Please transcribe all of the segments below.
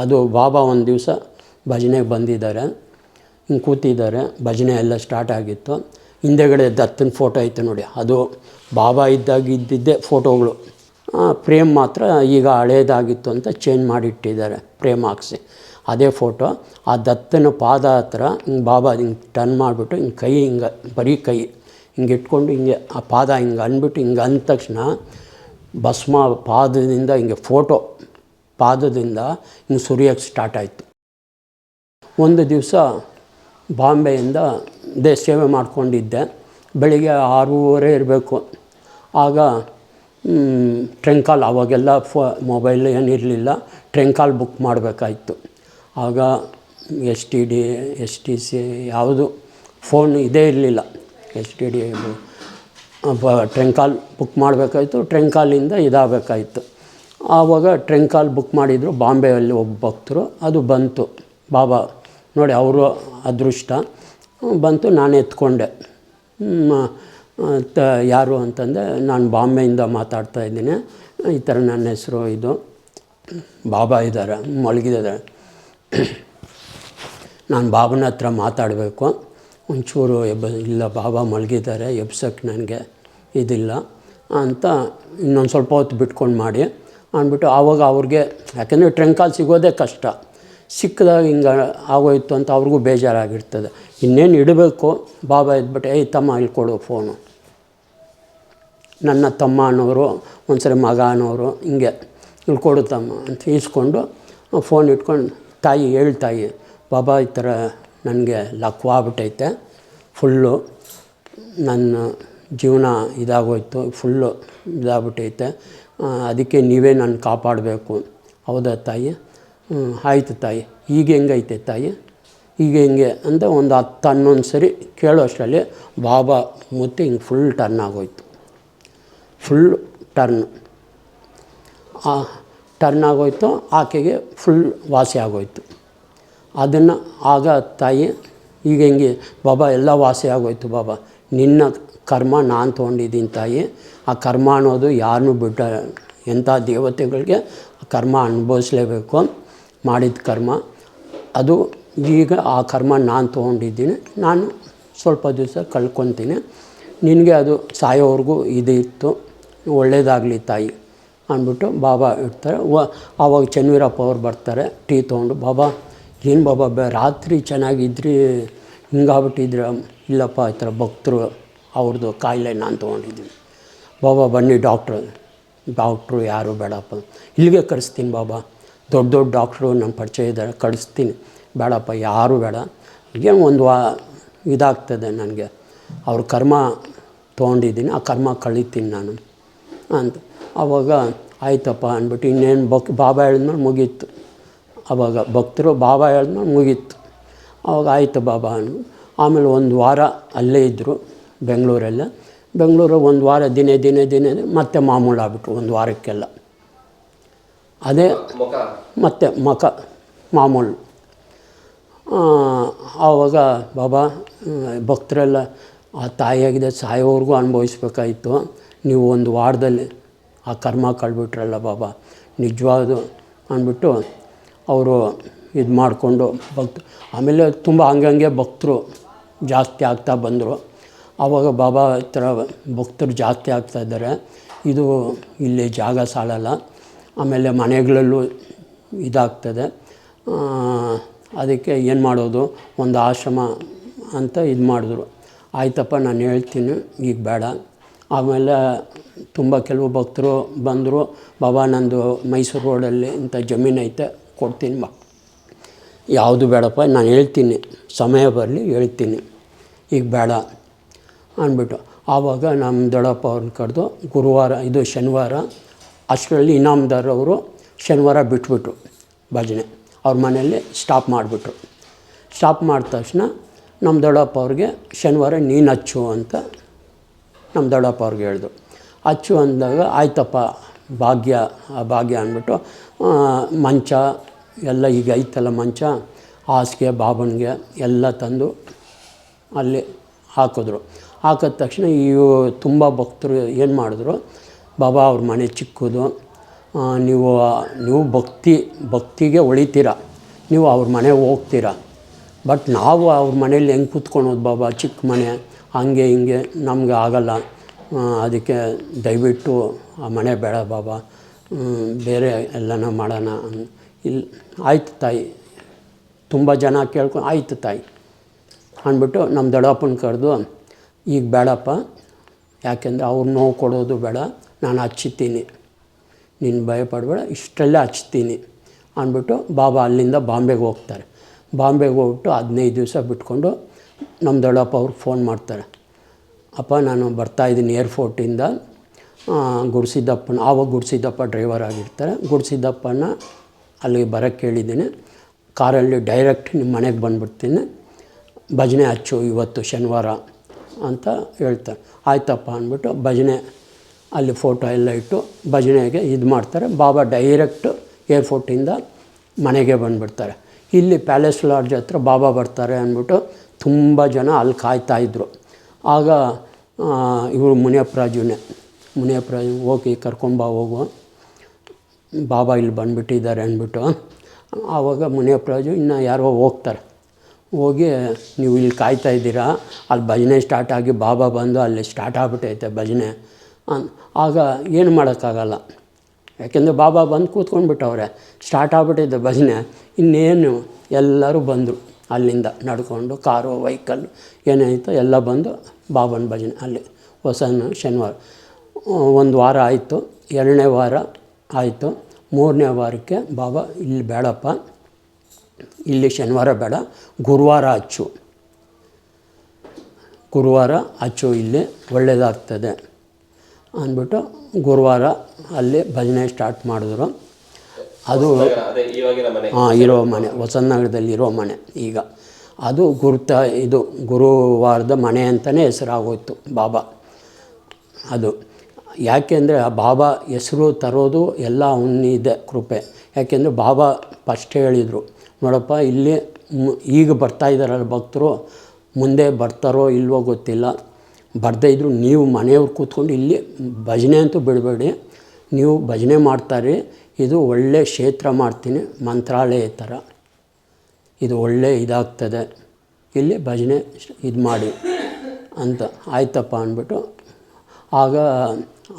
ಅದು ಬಾಬಾ ಒಂದು ದಿವಸ ಭಜನೆಗೆ ಬಂದಿದ್ದಾರೆ, ಹಿಂಗೆ ಕೂತಿದ್ದಾರೆ, ಭಜನೆ ಎಲ್ಲ ಸ್ಟಾರ್ಟ್ ಆಗಿತ್ತು. ಹಿಂದೆಗಡೆ ದತ್ತನ ಫೋಟೋ ಐತೆ ನೋಡಿ, ಅದು ಬಾಬಾ ಇದ್ದಾಗ ಇದ್ದಿದ್ದೇ ಫೋಟೋಗಳು. ಫ್ರೇಮ್ ಮಾತ್ರ ಈಗ ಹಳೇದಾಗಿತ್ತು ಅಂತ ಚೇಂಜ್ ಮಾಡಿಟ್ಟಿದ್ದಾರೆ, ಫ್ರೇಮ್ ಹಾಕ್ಸಿ. ಅದೇ ಫೋಟೋ ಆ ದತ್ತನ ಪಾದ ಹತ್ರ ಹಿಂಗೆ ಬಾಬಾ ಹಿಂಗೆ ಟರ್ನ್ ಮಾಡಿಬಿಟ್ಟು ಹಿಂಗೆ ಕೈ ಹಿಂಗೆ ಬರೀ ಕೈ ಹಿಂಗೆ ಇಟ್ಕೊಂಡು ಹಿಂಗೆ ಆ ಪಾದ ಹಿಂಗೆ ಅಂದ್ಬಿಟ್ಟು ಹಿಂಗೆ ಅಂದ ತಕ್ಷಣ ಭಸ್ಮ ಪಾದದಿಂದ ಹಿಂಗೆ ಫೋಟೋ ಪಾದದಿಂದ ಹಿಂಗೆ ಸುರಿಯೋಕ್ಕೆ ಸ್ಟಾರ್ಟ್ ಆಯಿತು. ಒಂದು ದಿವಸ ಬಾಂಬೆಯಿಂದ ಸೇವೆ ಮಾಡ್ಕೊಂಡಿದ್ದೆ. ಬೆಳಿಗ್ಗೆ 6:30 ಇರಬೇಕು. ಆಗ ಟ್ರಂಕ್ ಕಾಲ್, ಅವಾಗೆಲ್ಲ ಮೊಬೈಲ್ ಏನಿರಲಿಲ್ಲ, ಟ್ರಂಕ್ ಕಾಲ್ ಬುಕ್ ಮಾಡಬೇಕಾಯ್ತು. ಆಗ STC ಯಾವುದು ಫೋನ್ ಇದೇ ಇರಲಿಲ್ಲ. STD ಟ್ರಂಕ್ ಕಾಲ್ ಬುಕ್ ಮಾಡಬೇಕಾಯ್ತು. ಟ್ರಂಕ್ ಕಾಲಿಂದ ಇದಾಗಬೇಕಾಯ್ತು. ಆವಾಗ ಟ್ರಂಕ್ ಕಾಲ್ ಬುಕ್ ಮಾಡಿದರು. ಬಾಂಬೆಯಲ್ಲಿ ಒಬ್ಬ ಭಕ್ತರು, ಅದು ಬಂತು. ಬಾಬಾ ನೋಡಿ ಅವರು ಅದೃಷ್ಟ ಬಂತು. ನಾನು ಎತ್ಕೊಂಡೆ. ಯಾರು ಅಂತಂದೆ, ನಾನು ಬಾಂಬೆಯಿಂದ ಮಾತಾಡ್ತಾಯಿದ್ದೀನಿ, ಈ ಥರ ನನ್ನ ಹೆಸರು ಇದು, ಬಾಬಾ ಇದ್ದಾರೆ, ಮಲಗಿದ್ದಾರೆ, ನಾನು ಬಾಬನ ಹತ್ರ ಮಾತಾಡಬೇಕು, ಒಂಚೂರು ಇಲ್ಲ ಬಾಬಾ ಮಲಗಿದ್ದಾರೆ, ಎಬ್ಸೋಕ್ಕೆ ನನಗೆ ಇದಿಲ್ಲ ಅಂತ ಇನ್ನೊಂದು ಸ್ವಲ್ಪ ಹೊತ್ತು ಬಿಟ್ಕೊಂಡು ಮಾಡಿ ಅಂದ್ಬಿಟ್ಟು ಆವಾಗ ಅವ್ರಿಗೆ, ಯಾಕೆಂದರೆ ಟ್ರಂಕ್ ಕಾಲ್ ಸಿಗೋದೇ ಕಷ್ಟ, ಸಿಕ್ಕಿದಾಗ ಹಿಂಗೆ ಆಗೋಯ್ತು ಅಂತ ಅವ್ರಿಗೂ ಬೇಜಾರಾಗಿರ್ತದೆ. ಇನ್ನೇನು ಇಡಬೇಕು, ಬಾಬಾ ಇದ್ಬಿಟ್ಟು ಏಯ್ ತಮ್ಮ ಇಲ್ಲಿ ಕೊಡು ಫೋನು, ನನ್ನ ತಮ್ಮ ಅನ್ನೋರು, ಒಂದ್ಸರಿ ಮಗ ಅನ್ನೋರು, ಹಿಂಗೆ ಇಲ್ಲಿ ಕೊಡು ತಮ್ಮ ಅಂತ ಈಸ್ಕೊಂಡು ಫೋನ್ ಇಟ್ಕೊಂಡು, ತಾಯಿ ಹೇಳು ತಾಯಿ, ಬಾಬಾ ಈ ಥರ ನನಗೆ ಲಕ್ವಾಗ್ಬಿಟ್ಟೈತೆ, ಫುಲ್ಲು ನನ್ನ ಜೀವನ ಇದಾಗೋಯ್ತು, ಫುಲ್ಲು ಇದಾಗ್ಬಿಟ್ಟೈತೆ, ಅದಕ್ಕೆ ನೀವೇ ನನ್ನ ಕಾಪಾಡಬೇಕು. ಹೌದಾ ತಾಯಿ? ಆಯಿತು ತಾಯಿ. ಈಗ ಹೆಂಗೈತೆ ತಾಯಿ? ಈಗ ಹೆಂಗೆ ಅಂತ ಒಂದು 10-11 ಸರಿ ಕೇಳೋ ಅಷ್ಟರಲ್ಲಿ ಬಾಬಾ ಮುತ್ತಿ ಹಿಂಗೆ ಫುಲ್ ಟರ್ನ್ ಆಗೋಯ್ತು. ಫುಲ್ ಟರ್ನ್ ಆಗೋಯ್ತು. ಆಕೆಗೆ ಫುಲ್ ವಾಸಿ ಆಗೋಯ್ತು. ಅದನ್ನು ಆಗ ತಾಯಿ ಈಗ ಹೆಂಗೆ ಬಾಬಾ ಎಲ್ಲ ವಾಸಿ ಆಗೋಯ್ತು ಬಾಬಾ, ನಿನ್ನ ಕರ್ಮ ನಾನು ತೊಗೊಂಡಿದ್ದೀನಿ ತಾಯಿ, ಆ ಕರ್ಮ ಅನ್ನೋದು ಯಾರನ್ನೂ ಬಿಟ್ಟ, ಎಂಥ ದೇವತೆಗಳಿಗೆ ಕರ್ಮ ಅನುಭವಿಸ್ಲೇಬೇಕು, ಮಾಡಿದ ಕರ್ಮ ಅದು. ಈಗ ಆ ಕರ್ಮ ನಾನು ತೊಗೊಂಡಿದ್ದೀನಿ, ನಾನು ಸ್ವಲ್ಪ ದಿವಸ ಕಳ್ಕೊತೀನಿ, ನಿನಗೆ ಅದು ಸಾಯೋವರೆಗೂ ಇದು ಇತ್ತು, ಒಳ್ಳೆಯದಾಗಲಿ ತಾಯಿ ಅಂದ್ಬಿಟ್ಟು ಬಾಬಾ ಇಡ್ತಾರೆ. ಆವಾಗ ಚನ್ನವೀರಪ್ಪ ಅವ್ರು ಬರ್ತಾರೆ ಟೀ ತೊಗೊಂಡು, ಬಾಬಾ ಏನು ಬಾಬಾ ರಾತ್ರಿ ಚೆನ್ನಾಗಿದ್ರಿ, ಹಿಂಗಾಗ್ಬಿಟ್ಟಿದ್ರ? ಇಲ್ಲಪ್ಪ ಈ ಥರ ಭಕ್ತರು ಅವ್ರದ್ದು ಕಾಯಿಲೆ ನಾನು ತೊಗೊಂಡಿದ್ದೀನಿ. ಬಾಬಾ ಬನ್ನಿ ಡಾಕ್ಟ್ರು ಯಾರು ಬೇಡಪ್ಪ, ಇಲ್ಲಿಗೆ ಕಳಿಸ್ತೀನಿ ಬಾಬಾ, ದೊಡ್ಡ ದೊಡ್ಡ ಡಾಕ್ಟ್ರು ನನ್ನ ಪರಿಚಯ ಇದ್ದಾರೆ, ಕಳಿಸ್ತೀನಿ, ಬೇಡಪ್ಪ ಯಾರೂ ಬೇಡ, ಹೀಗೆ ಒಂದು ಇದಾಗ್ತದೆ ನನಗೆ, ಅವ್ರ ಕರ್ಮ ತೊಗೊಂಡಿದ್ದೀನಿ, ಆ ಕರ್ಮ ಕಳೀತೀನಿ ನಾನು ಅಂತ. ಆವಾಗ ಆಯ್ತಪ್ಪ ಅಂದ್ಬಿಟ್ಟು ಇನ್ನೇನು ಬಾಬಾ ಹೇಳಿದ್ಮೇಲೆ ಮುಗೀತು. ಆವಾಗ ಭಕ್ತರು ಬಾಬಾ ಹೇಳಿದ್ಮೇಲೆ ಮುಗೀತು. ಆವಾಗ ಆಯಿತು ಬಾಬಾ ಅಂದು ಆಮೇಲೆ ಒಂದು ವಾರ ಅಲ್ಲೇ ಇದ್ದರು ಬೆಂಗಳೂರು. ಒಂದು ವಾರ ದಿನೇ ಮತ್ತೆ ಮಾಮೂಲು ಆಗ್ಬಿಟ್ರು. ಒಂದು ವಾರಕ್ಕೆಲ್ಲ ಅದೇ ಮತ್ತೆ ಮಾಮೂಲು. ಆವಾಗ ಬಾಬಾ ಭಕ್ತರೆಲ್ಲ ಆ ತಾಯಿಯಾಗಿದೆ ಸಾಯೋವರೆಗೂ ಅನುಭವಿಸ್ಬೇಕಾಯಿತು, ನೀವು ಒಂದು ವಾರದಲ್ಲಿ ಆ ಕರ್ಮ ಕಳ್ಬಿಟ್ರಲ್ಲ ಬಾಬಾ, ನಿಜವಾದ ಅಂದ್ಬಿಟ್ಟು ಅವರು ಇದು ಮಾಡಿಕೊಂಡು ಆಮೇಲೆ ತುಂಬ ಹಂಗಂಗೆ ಭಕ್ತರು ಜಾಸ್ತಿ ಆಗ್ತಾ ಬಂದರು. ಆವಾಗ ಬಾಬಾ ಈ ಥರ ಭಕ್ತರು ಜಾಸ್ತಿ ಆಗ್ತಾಯಿದ್ದಾರೆ, ಇದು ಇಲ್ಲಿ ಜಾಗ ಸಾಲಲ್ಲ, ಆಮೇಲೆ ಮನೆಗಳಲ್ಲೂ ಇದಾಗ್ತದೆ, ಅದಕ್ಕೆ ಏನು ಮಾಡೋದು, ಒಂದು ಆಶ್ರಮ ಅಂತ ಇದು ಮಾಡಿದ್ರು. ಆಯ್ತಪ್ಪ ನಾನು ಹೇಳ್ತೀನಿ, ಈಗ ಬೇಡ. ಆಮೇಲೆ ತುಂಬ ಕೆಲವು ಭಕ್ತರು ಬಂದರು, ಬಾಬಾ ನಂದು ಮೈಸೂರು ರೋಡಲ್ಲಿ ಇಂಥ ಜಮೀನು ಐತೆ ಕೊಡ್ತೀನಿ ಬಾ. ಯಾವುದು ಬೇಡಪ್ಪ, ನಾನು ಹೇಳ್ತೀನಿ, ಸಮಯ ಬರಲಿ ಹೇಳ್ತೀನಿ, ಈಗ ಬೇಡ ಅಂದ್ಬಿಟ್ಟು. ಆವಾಗ ನಮ್ಮ ದೊಡ್ಡಪ್ಪ ಅವ್ರನ್ನ ಕರೆದು ಶನಿವಾರ ಅಷ್ಟರಲ್ಲಿ ಇನಾಮದಾರ್ ಅವರು ಶನಿವಾರ ಬಿಟ್ಬಿಟ್ರು ಭಜನೆ, ಅವ್ರ ಮನೆಯಲ್ಲಿ ಸ್ಟಾಪ್ ಮಾಡಿಬಿಟ್ರು. ಸ್ಟಾಪ್ ಮಾಡಿದ ತಕ್ಷಣ ನಮ್ಮ ದೊಡ್ಡಪ್ಪ ಅವ್ರಿಗೆ ಶನಿವಾರ ನೀನು ಹಚ್ಚು ಅಂತ ನಮ್ಮ ದೊಡ್ಡಪ್ಪ ಅವ್ರಿಗೆ ಹೇಳಿದ್ರು. ಹಚ್ಚು ಅಂದಾಗ ಆಯ್ತಪ್ಪ ಭಾಗ್ಯ ಅಂದ್ಬಿಟ್ಟು ಮಂಚ ಎಲ್ಲ ಈಗ ಐತಲ್ಲ ಮಂಚ, ಹಾಸಿಗೆ ಬಾಬನಿಗೆ ಎಲ್ಲ ತಂದು ಅಲ್ಲಿ ಹಾಕಿದ್ರು. ಹಾಕಿದ ತಕ್ಷಣ ತುಂಬ ಭಕ್ತರು ಏನು ಮಾಡಿದ್ರು, ಬಾಬಾ ಅವ್ರ ಮನೆ ಚಿಕ್ಕದು, ನೀವು ನೀವು ಭಕ್ತಿಗೆ ಒಳಿತೀರ, ನೀವು ಅವ್ರ ಮನೆಗೆ ಹೋಗ್ತೀರ. ಬಟ್ ನಾವು ಅವ್ರ ಮನೇಲಿ ಹೆಂಗೆ ಕೂತ್ಕೊಳೋದು ಬಾಬಾ, ಚಿಕ್ಕ ಮನೆ, ಹಂಗೆ ಹಿಂಗೆ ನಮಗೆ ಆಗಲ್ಲ. ಅದಕ್ಕೆ ದಯವಿಟ್ಟು ಆ ಮನೆ ಬೇಡ ಬಾಬಾ, ಬೇರೆ ಎಲ್ಲನ ಮಾಡೋಣ. ಇಲ್ಲಿ ಆಯ್ತು ತಾಯಿ, ತುಂಬ ಜನ ಕೇಳ್ಕೊಂಡು ಆಯಿತು ತಾಯಿ ಅಂದ್ಬಿಟ್ಟು ನಮ್ಮ ದೊಡ್ಡಪ್ಪನ ಕರೆದು, ಈಗ ಬೇಡಪ್ಪ, ಯಾಕೆಂದರೆ ಅವ್ರು ನೋವು ಕೊಡೋದು ಬೇಡ, ನಾನು ಹಚ್ತೀನಿ, ನೀನು ಭಯಪಡಬೇಡ, ಇಷ್ಟರಲ್ಲೇ ಹಚ್ತೀನಿ ಅಂದ್ಬಿಟ್ಟು ಬಾಬಾ ಅಲ್ಲಿಂದ ಬಾಂಬೆಗೆ ಹೋಗ್ತಾರೆ. ಬಾಂಬೆಗೆ ಹೋಗ್ಬಿಟ್ಟು 15 ದಿವಸ ಬಿಟ್ಕೊಂಡು ನಮ್ಮ ದೊಡ್ಡಪ್ಪ ಅವ್ರಿಗೆ ಫೋನ್ ಮಾಡ್ತಾರೆ. ಅಪ್ಪ, ನಾನು ಬರ್ತಾಯಿದ್ದೀನಿ ಏರ್ಪೋರ್ಟಿಂದ ಗುರುಸಿದ್ದಪ್ಪನ, ಆವಾಗ ಗುರುಸಿದ್ದಪ್ಪ ಡ್ರೈವರ್ ಆಗಿರ್ತಾರೆ, ಗುರುಸಿದ್ದಪ್ಪನ ಅಲ್ಲಿಗೆ ಬರೋಕ್ಕೆ ಹೇಳಿದ್ದೀನಿ, ಕಾರಲ್ಲಿ ಡೈರೆಕ್ಟ್ ನಿಮ್ಮ ಮನೆಗೆ ಬಂದುಬಿಡ್ತೀನಿ, ಭಜನೆ ಹಚ್ಚು ಇವತ್ತು ಶನಿವಾರ ಅಂತ ಹೇಳ್ತಾರೆ. ಆಯ್ತಪ್ಪ ಅಂದ್ಬಿಟ್ಟು ಭಜನೆ ಅಲ್ಲಿ ಫೋಟೋ ಎಲ್ಲ ಇಟ್ಟು ಭಜನೆಗೆ ಇದು ಮಾಡ್ತಾರೆ. ಬಾಬಾ ಡೈರೆಕ್ಟ್ ಏರ್ಪೋರ್ಟಿಂದ ಮನೆಗೆ ಬಂದುಬಿಡ್ತಾರೆ. ಇಲ್ಲಿ ಪ್ಯಾಲೇಸ್ ಲಾಡ್ಜ್ ಹತ್ರ ಬಾಬಾ ಬರ್ತಾರೆ ಅಂದ್ಬಿಟ್ಟು ತುಂಬ ಜನ ಅಲ್ಲಿ ಕಾಯ್ತಾಯಿದ್ರು. ಆಗ ಇವರು ಮುನಿಯಪ್ಪರಾಜು ಹೋಗಿ ಹೋಗು, ಬಾಬಾ ಇಲ್ಲಿ ಬಂದುಬಿಟ್ಟಿದ್ದಾರೆ ಅಂದ್ಬಿಟ್ಟು. ಆವಾಗ ಮುನಿಯಪ್ಪರಾಜು ಇನ್ನು ಯಾರೋ ಹೋಗ್ತಾರೆ. ಹೋಗಿ, ನೀವು ಇಲ್ಲಿ ಕಾಯ್ತಾಯಿದ್ದೀರಾ, ಅಲ್ಲಿ ಭಜನೆ ಸ್ಟಾರ್ಟ್ ಆಗಿ ಬಾಬಾ ಬಂದು ಅಲ್ಲಿ ಸ್ಟಾರ್ಟ್ ಆಗಿಬಿಟ್ಟೈತೆ ಭಜನೆ. ಆಗ ಏನು ಮಾಡೋಕ್ಕಾಗಲ್ಲ, ಯಾಕೆಂದರೆ ಬಾಬಾ ಬಂದು ಕೂತ್ಕೊಂಡ್ಬಿಟ್ಟವ್ರೆ, ಸ್ಟಾರ್ಟ್ ಆಗ್ಬಿಟ್ಟಿದ್ದೆ ಭಜನೆ. ಇನ್ನೇನು ಎಲ್ಲರೂ ಬಂದರು ಅಲ್ಲಿಂದ ನಡ್ಕೊಂಡು, ಕಾರು ವೆಹಿಕಲ್ಲು ಏನಾಯಿತು ಎಲ್ಲ ಬಂದು ಬಾಬನ ಭಜನೆ ಅಲ್ಲಿ ಶನಿವಾರ 1 ವಾರ ಆಯಿತು. 2ನೇ ವಾರ ಆಯಿತು. 3ನೇ ವಾರಕ್ಕೆ ಬಾಬಾ, ಇಲ್ಲಿ ಬೇಡಪ್ಪ, ಇಲ್ಲಿ ಶನಿವಾರ ಬೇಡ, ಗುರುವಾರ ಹಚ್ಚು, ಇಲ್ಲಿ ಒಳ್ಳೆಯದಾಗ್ತದೆ ಅಂದ್ಬಿಟ್ಟು ಗುರುವಾರ ಅಲ್ಲಿ ಭಜನೆ ಸ್ಟಾರ್ಟ್ ಮಾಡಿದ್ರು. ಅದು ಇರೋ ಮನೆ, ಹೊಸನಗರದಲ್ಲಿರೋ ಮನೆ. ಈಗ ಅದು ಗುರುವಾರದ ಮನೆ ಅಂತಲೇ ಹೆಸರಾಗೋಯ್ತು ಬಾಬಾ. ಅದು ಯಾಕೆಂದರೆ ಆ ಬಾಬಾ ಹೆಸರು ತರೋದು ಎಲ್ಲ ಅವನಿದೆ ಕೃಪೆ. ಯಾಕೆಂದರೆ ಬಾಬಾ ಫಸ್ಟ್ ಹೇಳಿದರು, ನೋಡಪ್ಪ, ಇಲ್ಲಿ ಈಗ ಬರ್ತಾಯಿದ್ದಾರಲ್ಲ ಭಕ್ತರು, ಮುಂದೆ ಬರ್ತಾರೋ ಇಲ್ವೋ ಗೊತ್ತಿಲ್ಲ, ಬರ್ದೇ ಇದ್ದರೂ ನೀವು ಮನೆಯವ್ರು ಕೂತ್ಕೊಂಡು ಇಲ್ಲಿ ಭಜನೆ ಅಂತೂ ಬಿಡಬೇಡಿ, ನೀವು ಭಜನೆ ಮಾಡ್ತಾರೆ, ಇದು ಒಳ್ಳೆ ಕ್ಷೇತ್ರ ಮಾಡ್ತೀನಿ, ಮಂತ್ರಾಲಯ ಥರ ಇದು ಒಳ್ಳೆ ಇದಾಗ್ತದೆ, ಇಲ್ಲಿ ಭಜನೆ ಇದು ಮಾಡಿ ಅಂತ. ಆಯ್ತಪ್ಪ ಅಂದ್ಬಿಟ್ಟು ಆಗ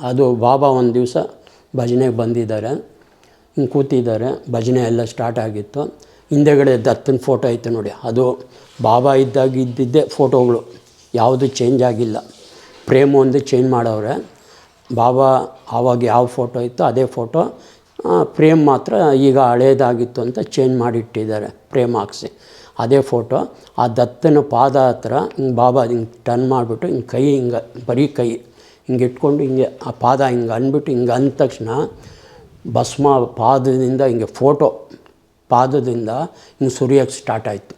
ಅದು ಬಾಬಾ ಒಂದು ದಿವಸ ಭಜನೆಗೆ ಬಂದಿದ್ದಾರೆ, ಹಿಂಗೆ ಕೂತಿದ್ದಾರೆ, ಭಜನೆ ಎಲ್ಲ ಸ್ಟಾರ್ಟ್ ಆಗಿತ್ತು. ಹಿಂದೆಗಡೆ ದತ್ತನ ಫೋಟೋ ಐತೆ ನೋಡಿ, ಅದು ಬಾಬಾ ಇದ್ದಿದ್ದೇ ಫೋಟೋಗಳು, ಯಾವುದು ಚೇಂಜ್ ಆಗಿಲ್ಲ. ಪ್ರೇಮ್ ಒಂದು ಚೇಂಜ್ ಮಾಡವ್ರೆ. ಬಾಬಾ ಆವಾಗ ಯಾವ ಫೋಟೋ ಇತ್ತು ಅದೇ ಫೋಟೋ, ಪ್ರೇಮ್ ಮಾತ್ರ ಈಗ ಹಳೇದಾಗಿತ್ತು ಅಂತ ಚೇಂಜ್ ಮಾಡಿಟ್ಟಿದ್ದಾರೆ, ಪ್ರೇಮ್ ಹಾಕ್ಸಿ ಅದೇ ಫೋಟೋ. ಆ ದತ್ತನ ಪಾದ ಹತ್ರ ಹಿಂಗೆ ಬಾಬಾ ಹಿಂಗೆ ಟರ್ನ್ ಮಾಡಿಬಿಟ್ಟು ಹಿಂಗೆ ಕೈ ಹಿಂಗೆ ಬರೀ ಕೈ ಹಿಂಗೆ ಇಟ್ಕೊಂಡು ಹಿಂಗೆ ಆ ಪಾದ ಹಿಂಗೆ ಅಂದ್ಬಿಟ್ಟು ಹಿಂಗೆ ಅಂದ ತಕ್ಷಣ ಭಸ್ಮ ಪಾದದಿಂದ ಹಿಂಗೆ ಪಾದದಿಂದ ಹಿಂಗೆ ಸುರಿಯೋಕ್ಕೆ ಸ್ಟಾರ್ಟ್ ಆಯಿತು.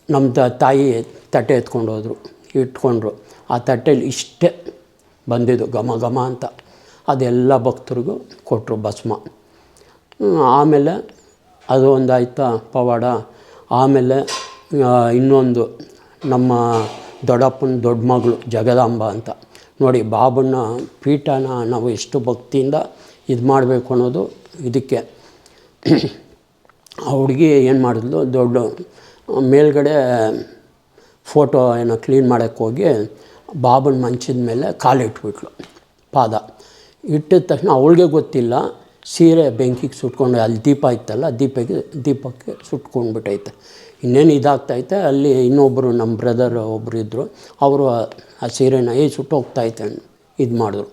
ನಮ್ಮ ತಾಯಿ ತಟ್ಟೆ ಇಟ್ಕೊಂಡ್ರು. ಆ ತಟ್ಟೆಯಲ್ಲಿ ಇಷ್ಟೇ ಬಂದಿದ್ದು ಘಮ ಘಮ ಅಂತ, ಅದೆಲ್ಲ ಭಕ್ತರಿಗೂ ಕೊಟ್ಟರು ಭಸ್ಮ. ಆಮೇಲೆ ಅದು ಒಂದಾಯ್ತಾ ಪವಾಡ. ಆಮೇಲೆ ಇನ್ನೊಂದು ನಮ್ಮ ದೊಡ್ಡಪ್ಪನ ದೊಡ್ಡ ಮಗಳು ಜಗದಾಂಬ ಅಂತ ನೋಡಿ, ಬಾಬನ ಪೀಠನ ನಾವು ಎಷ್ಟು ಭಕ್ತಿಯಿಂದ ಇದು ಮಾಡಬೇಕು ಅನ್ನೋದು ಇದಕ್ಕೆ. ಆ ಹುಡುಗಿ ಏನು ಮಾಡಿದ್ಲು, ದೊಡ್ಡ ಮೇಲ್ಗಡೆ ಫೋಟೋ ಏನೋ ಕ್ಲೀನ್ ಮಾಡೋಕ್ಕೆ ಹೋಗಿ ಬಾಬನ ಮಂಚದ ಮೇಲೆ ಕಾಲಿಟ್ಬಿಟ್ಲು, ಪಾದ ಇಟ್ಟಿದ ತಕ್ಷಣ ಅವಳಿಗೆ ಗೊತ್ತಿಲ್ಲ, ಸೀರೆ ಬೆಂಕಿಗೆ ಸುಟ್ಕೊಂಡು, ಅಲ್ಲಿ ದೀಪ ಇತ್ತಲ್ಲ, ದೀಪಕ್ಕೆ ಸುಟ್ಕೊಂಡ್ಬಿಟ್ಟೈತೆ. ಇನ್ನೇನು ಇದಾಗ್ತೈತೆ. ಅಲ್ಲಿ ಇನ್ನೊಬ್ಬರು ನಮ್ಮ ಬ್ರದರ್ ಒಬ್ಬರು ಇದ್ದರು, ಅವರು ಆ ಸೀರೆನ ಸುಟ್ಟೋಗ್ತೈತೆ ಇದು ಮಾಡಿದ್ರು.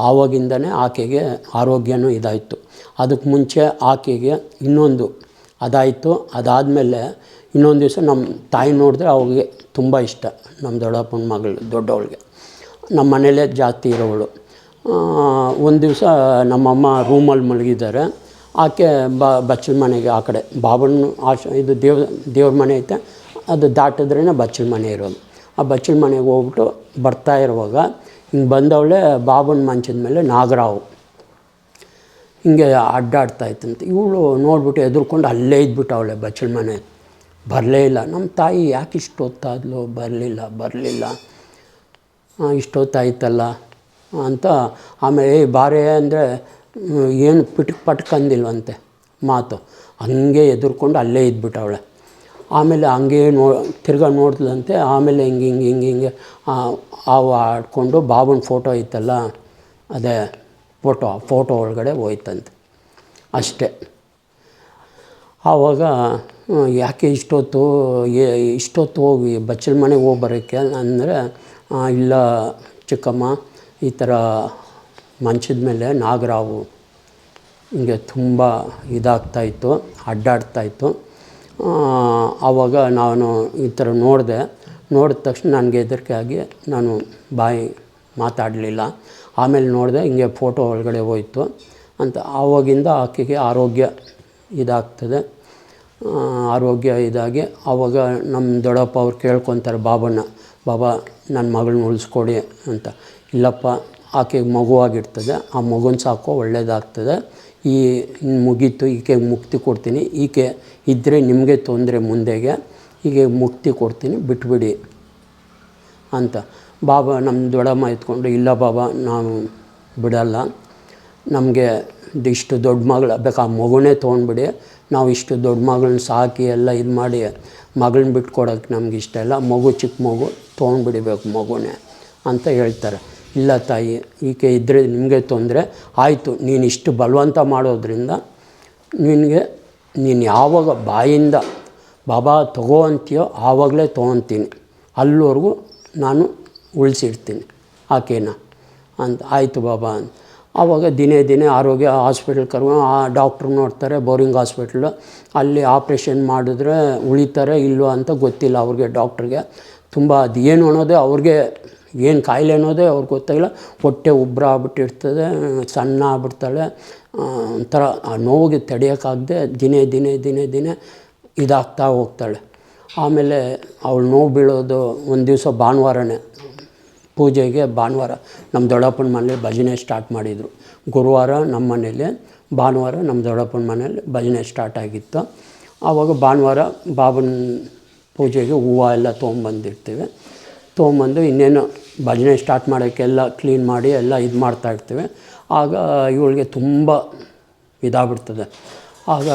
ಆವಾಗಿಂದನೇ ಆಕೆಗೆ ಆರೋಗ್ಯನೂ ಇದಾಯಿತು. ಅದಕ್ಕೆ ಮುಂಚೆ ಆಕೆಗೆ ಇನ್ನೊಂದು ಅದಾಯಿತು. ಅದಾದಮೇಲೆ ಇನ್ನೊಂದು ದಿವಸ ನಮ್ಮ ತಾಯಿ ನೋಡಿದ್ರೆ ಅವ್ರಿಗೆ ತುಂಬ ಇಷ್ಟ, ನಮ್ಮ ದೊಡ್ಡಪ್ಪನ ಮಗಳು ದೊಡ್ಡವಳಿಗೆ, ನಮ್ಮ ಮನೇಲೇ ಜಾಸ್ತಿ ಇರೋವಳು. ಒಂದು ದಿವಸ ನಮ್ಮಮ್ಮ ರೂಮಲ್ಲಿ ಮಲಗಿದ್ದಾರೆ, ಆಕೆ ಬಚ್ಚಲ ಮನೆಗೆ ಆ ಕಡೆ ಬಾಬನ ಇದು ದೇವ್ರ ಮನೆ ಐತೆ, ಅದು ದಾಟಿದ್ರೇ ಬಚ್ಚಲ ಮನೆ ಇರೋದು. ಆ ಬಚ್ಚಲ ಮನೆಗೆ ಹೋಗ್ಬಿಟ್ಟು ಬರ್ತಾ ಇರುವಾಗ ಹಿಂಗೆ ಬಂದವಳೆ ಬಾಬನ ಮಂಚದ ಮೇಲೆ ನಾಗರಾವು ಹಿಂಗೆ ಅಡ್ಡಾಡ್ತಾಯಿತ್ತಂತೆ. ಇವಳು ನೋಡ್ಬಿಟ್ಟು ಎದುರ್ಕೊಂಡು ಅಲ್ಲೇ ಇದ್ಬಿಟ್ಟವಳೆ ಬಚ್ಚಲ ಮನೆ, ಬರಲೇ ಇಲ್ಲ. ನಮ್ಮ ತಾಯಿ ಯಾಕೆ ಇಷ್ಟೊತ್ತಾದ್ಲು, ಬರಲಿಲ್ಲ ಇಷ್ಟೊತ್ತಾಯ್ತಲ್ಲ ಅಂತ. ಆಮೇಲೆ ಬಾರೆ ಅಂದರೆ ಏನು ಪಟಕ್ ಅಂದಿಲ್ವಂತೆ ಮಾತು. ಹಂಗೆ ಎದುರ್ಕೊಂಡು ಅಲ್ಲೇ ಇದ್ಬಿಟ್ಟವಳೆ. ಆಮೇಲೆ ಹಂಗೆ ತಿರ್ಗಾ ನೋಡ್ದಂತೆ. ಆಮೇಲೆ ಹಿಂಗೆ ಹಾವು ಆಡ್ಕೊಂಡು ಬಾಬನ ಫೋಟೋ ಇತ್ತಲ್ಲ, ಅದೇ ಫೋಟೋ ಒಳಗಡೆ ಹೋಯ್ತಂತೆ ಅಷ್ಟೇ. ಆವಾಗ ಯಾಕೆ ಇಷ್ಟೊತ್ತು ಹೋಗಿ ಬಚ್ಚಲ ಮನೆಗೆ ಹೋಗಿ ಬರೋಕ್ಕೆ ಅಂದರೆ, ಇಲ್ಲ ಚಿಕ್ಕಮ್ಮ, ಈ ಥರ ಮಂಚದ ಮೇಲೆ ನಾಗರಾವು ಹಿಂಗೆ ತುಂಬ ಇದಾಗ್ತಾಯಿತ್ತು, ಅಡ್ಡಾಡ್ತಾಯಿತ್ತು. ಆವಾಗ ನಾನು ಈ ಥರ ನೋಡಿದ ತಕ್ಷಣ ನನಗೆ ಹೆದರಿಕೆ ಆಗಿ ನಾನು ಬಾಯಿ ಮಾತಾಡಲಿಲ್ಲ. ಆಮೇಲೆ ನೋಡಿದೆ ಹಿಂಗೆ ಫೋಟೋ ಒಳಗಡೆ ಹೋಯ್ತು ಅಂತ. ಆವಾಗಿಂದ ಆಕೆಗೆ ಆರೋಗ್ಯ ಇದಾಗಿ ಆವಾಗ ನಮ್ಮ ದೊಡ್ಡಪ್ಪ ಅವ್ರು ಕೇಳ್ಕೊತಾರೆ ಬಾಬಾ ನನ್ನ ಮಗಳನ್ನ ಉಳಿಸ್ಕೊಡಿ ಅಂತ. ಇಲ್ಲಪ್ಪ, ಆಕೆಗೆ ಮಗುವಾಗಿರ್ತದೆ, ಆ ಮಗುನ ಸಾಕೋ ಒಳ್ಳೆಯದಾಗ್ತದೆ, ಮುಗೀತು, ಈಕೆಗೆ ಮುಕ್ತಿ ಕೊಡ್ತೀನಿ, ಈಕೆ ಇದ್ದರೆ ನಿಮಗೆ ತೊಂದರೆ ಮುಂದೆಗೆ, ಹೀಗೆ ಮುಕ್ತಿ ಕೊಡ್ತೀನಿ, ಬಿಟ್ಬಿಡಿ ಅಂತ. ನಮ್ಮ ದೊಡ್ಡಮ್ಮ ಎತ್ಕೊಂಡು, ಇಲ್ಲ ಬಾಬಾ, ನಾವು ಬಿಡಲ್ಲ, ನಮಗೆ ಇಷ್ಟು ದೊಡ್ಡ ಮಗಳು ಬೇಕು, ಆ ಮಗುನೇ ತೊಗೊಂಡ್ಬಿಡಿ, ನಾವು ಇಷ್ಟು ದೊಡ್ಡ ಮಗಳನ್ನ ಸಾಕಿ ಎಲ್ಲ ಇದು ಮಾಡಿ ಮಗಳನ್ನ ಬಿಟ್ಕೊಡೋಕ್ಕೆ ನಮ್ಗೆ ಇಷ್ಟ ಇಲ್ಲ, ಚಿಕ್ಕ ಮಗು ತೊಗೊಂಡ್ಬಿಡಿಬೇಕು ಮಗುನೇ ಅಂತ ಹೇಳ್ತಾರೆ. ಇಲ್ಲ ತಾಯಿ, ಈಕೆ ಇದ್ದರೆ ನಿಮಗೆ ತೊಂದರೆ, ಆಯಿತು, ನೀನು ಇಷ್ಟು ಬಲವಂತ ಮಾಡೋದ್ರಿಂದ ನೀನು ಯಾವಾಗ ಬಾಯಿಂದ ಬಾಬಾ ತಗೋ ಅಂತೀಯೋ ಆವಾಗಲೇ ತೊಗೊತೀನಿ, ಅಲ್ಲಿವರೆಗೂ ನಾನು ಉಳಿಸಿಡ್ತೀನಿ ಆಕೆನ ಅಂತ. ಆಯಿತು ಬಾಬಾ ಅಂತ. ಆವಾಗ ದಿನೇ ಆರೋಗ್ಯ ಹಾಸ್ಪಿಟ್ಲ್ ಕರ್ಕೊಂಡು ಆ ಡಾಕ್ಟ್ರು ನೋಡ್ತಾರೆ, ಬೋರಿಂಗ್ ಹಾಸ್ಪಿಟ್ಲು, ಅಲ್ಲಿ ಆಪ್ರೇಷನ್ ಮಾಡಿದ್ರೆ ಉಳಿತಾರೆ ಇಲ್ವೋ ಅಂತ ಗೊತ್ತಿಲ್ಲ ಅವ್ರಿಗೆ, ಡಾಕ್ಟ್ರಿಗೆ. ತುಂಬ ಅದು ಏನು ಅನ್ನೋದೇ ಅವ್ರಿಗೆ, ಏನು ಕಾಯಿಲೆ ಅನ್ನೋದೇ ಅವ್ರಿಗೆ ಗೊತ್ತಾಗಿಲ್ಲ. ಹೊಟ್ಟೆ ಉಬ್ಬರ ಆಗ್ಬಿಟ್ಟಿರ್ತದೆ, ಸಣ್ಣ ಆಗ್ಬಿಡ್ತಾಳೆ, ಒಂಥರ ಆ ನೋವಿಗೆ ತಡೆಯೋಕ್ಕಾಗದೆ ದಿನೇ ಇದಾಗ್ತಾ ಹೋಗ್ತಾಳೆ. ಆಮೇಲೆ ಅವಳು ನೋವು ಬೀಳೋದು ಒಂದು ದಿವಸ ಭಾನುವಾರನೇ, ಪೂಜೆಗೆ ಭಾನುವಾರ ನಮ್ಮ ದೊಡ್ಡಪ್ಪನ ಮನೇಲಿ ಭಜನೆ ಸ್ಟಾರ್ಟ್ ಮಾಡಿದರು. ಗುರುವಾರ ನಮ್ಮ ಮನೇಲಿ, ಭಾನುವಾರ ನಮ್ಮ ದೊಡ್ಡಪ್ಪನ ಮನೇಲಿ ಭಜನೆ ಸ್ಟಾರ್ಟ್ ಆಗಿತ್ತು. ಆವಾಗ ಭಾನುವಾರ ಬಾಬನ ಪೂಜೆಗೆ ಹೂವು ಎಲ್ಲ ತೊಗೊಂಬಂದು ಇನ್ನೇನು ಭಜನೆ ಸ್ಟಾರ್ಟ್ ಮಾಡೋಕ್ಕೆಲ್ಲ ಕ್ಲೀನ್ ಮಾಡಿ ಎಲ್ಲ ಇದು ಮಾಡ್ತಾಯಿರ್ತೀವಿ. ಆಗ ಇವಳಿಗೆ ತುಂಬ ಇದಾಗ್ಬಿಡ್ತದೆ. ಆಗ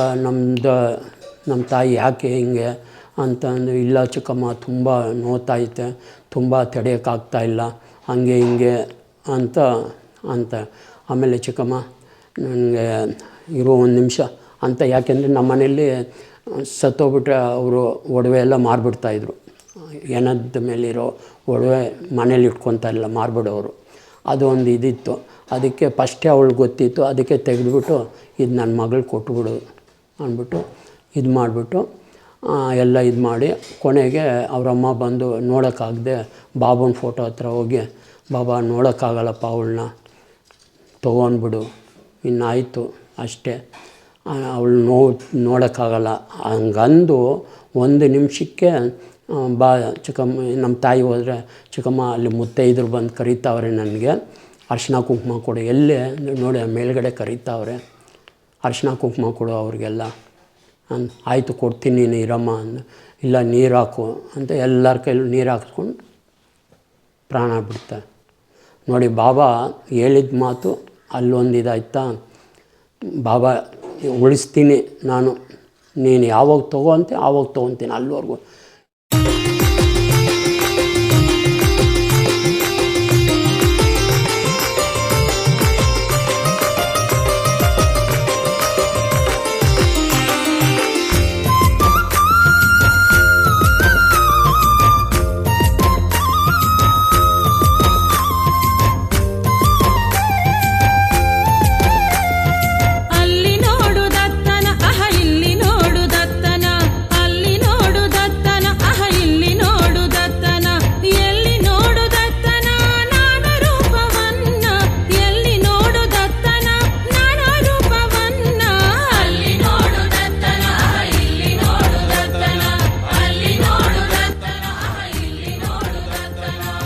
ನಮ್ಮ ತಾಯಿ ಯಾಕೆ ಹಿಂಗೆ ಅಂತಂದು, ಇಲ್ಲ ಚಿಕ್ಕಮ್ಮ, ತುಂಬ ನೋವ್ತೈತೆ, ತುಂಬ ತಡೆಯೋಕ್ಕಾಗ್ತಾಯಿಲ್ಲ, ಹಂಗೆ ಹಿಂಗೆ ಅಂತ. ಆಮೇಲೆ ಚಿಕ್ಕಮ್ಮ ನನಗೆ ಇರೋ ಒಂದು ನಿಮಿಷ ಅಂತ, ಯಾಕೆಂದರೆ ನಮ್ಮ ಮನೆಯಲ್ಲಿ ಸತ್ತೋಗ್ಬಿಟ್ರೆ ಅವರು ಒಡವೆ ಎಲ್ಲ ಮಾರಿಬಿಡ್ತಾಯಿದ್ರು. ಹೆಣದ ಮೇಲಿರೋ ಒಡವೆ ಮನೇಲಿ ಇಟ್ಕೊತಾಯಿಲ್ಲ, ಮಾರ್ಬಿಡೋರು. ಅದು ಒಂದು ಇದಿತ್ತು. ಅದಕ್ಕೆ ಫಸ್ಟೇ ಅವಳಿಗೆ ಗೊತ್ತಿತ್ತು, ಅದಕ್ಕೆ ತೆಗೆದುಬಿಟ್ಟು ಇದು ನನ್ನ ಮಗಳು ಕೊಟ್ಬಿಡು ಅಂದ್ಬಿಟ್ಟು ಇದು ಮಾಡಿಬಿಟ್ಟು ಎಲ್ಲ ಇದು ಮಾಡಿ, ಕೊನೆಗೆ ಅವರಮ್ಮ ಬಂದು ನೋಡೋಕ್ಕಾಗದೆ ಬಾಬನ ಫೋಟೋ ಹತ್ರ ಹೋಗಿ, ಬಾಬಾ ನೋಡೋಕ್ಕಾಗಲ್ಲಪ್ಪ, ಅವಳನ್ನ ತೊಗೊಂಡ್ಬಿಡು, ಇನ್ನಾಯಿತು ಅಷ್ಟೇ, ಅವಳು ನೋಡೋಕ್ಕಾಗಲ್ಲ ಹಂಗಂದು ಒಂದು ನಿಮಿಷಕ್ಕೆ ಚಿಕ್ಕಮ್ಮ, ನಮ್ಮ ತಾಯಿ ಹೋದರೆ, ಚಿಕ್ಕಮ್ಮ ಅಲ್ಲಿ ಮುತ್ತೈದರು ಬಂದು ಕರೀತಾವ್ರೆ ನನಗೆ, ಅರಿಶಿನ ಕುಂಕುಮ ಕೊಡು, ಎಲ್ಲೇ ನೋಡಿ ಮೇಲ್ಗಡೆ ಕರೀತಾವ್ರೆ, ಅರಿಶಿನ ಕುಂಕುಮ ಕೊಡು ಅವ್ರಿಗೆಲ್ಲ ಆಯಿತು ಕೊಡ್ತೀನಿ, ನೀನು ಇರಮ್ಮ ಅಂದು. ಇಲ್ಲ ನೀರು ಹಾಕು ಅಂತ ಎಲ್ಲರ ಕೈಲೂ ನೀರು ಹಾಕ್ಸ್ಕೊಂಡು ಪ್ರಾಣ ಬಿಡ್ತಾರೆ. ನೋಡಿ, ಬಾಬಾ ಹೇಳಿದ ಮಾತು ಅಲ್ಲೊಂದು ಇದಾಯ್ತಾ, ಬಾಬಾ ಉಳಿಸ್ತೀನಿ ನಾನು, ನೀನು ಯಾವಾಗ ತೊಗೊಳ್ತೆ ಆವಾಗ ತೊಗೊತೀನಿ, ಅಲ್ಲಿವರೆಗೂ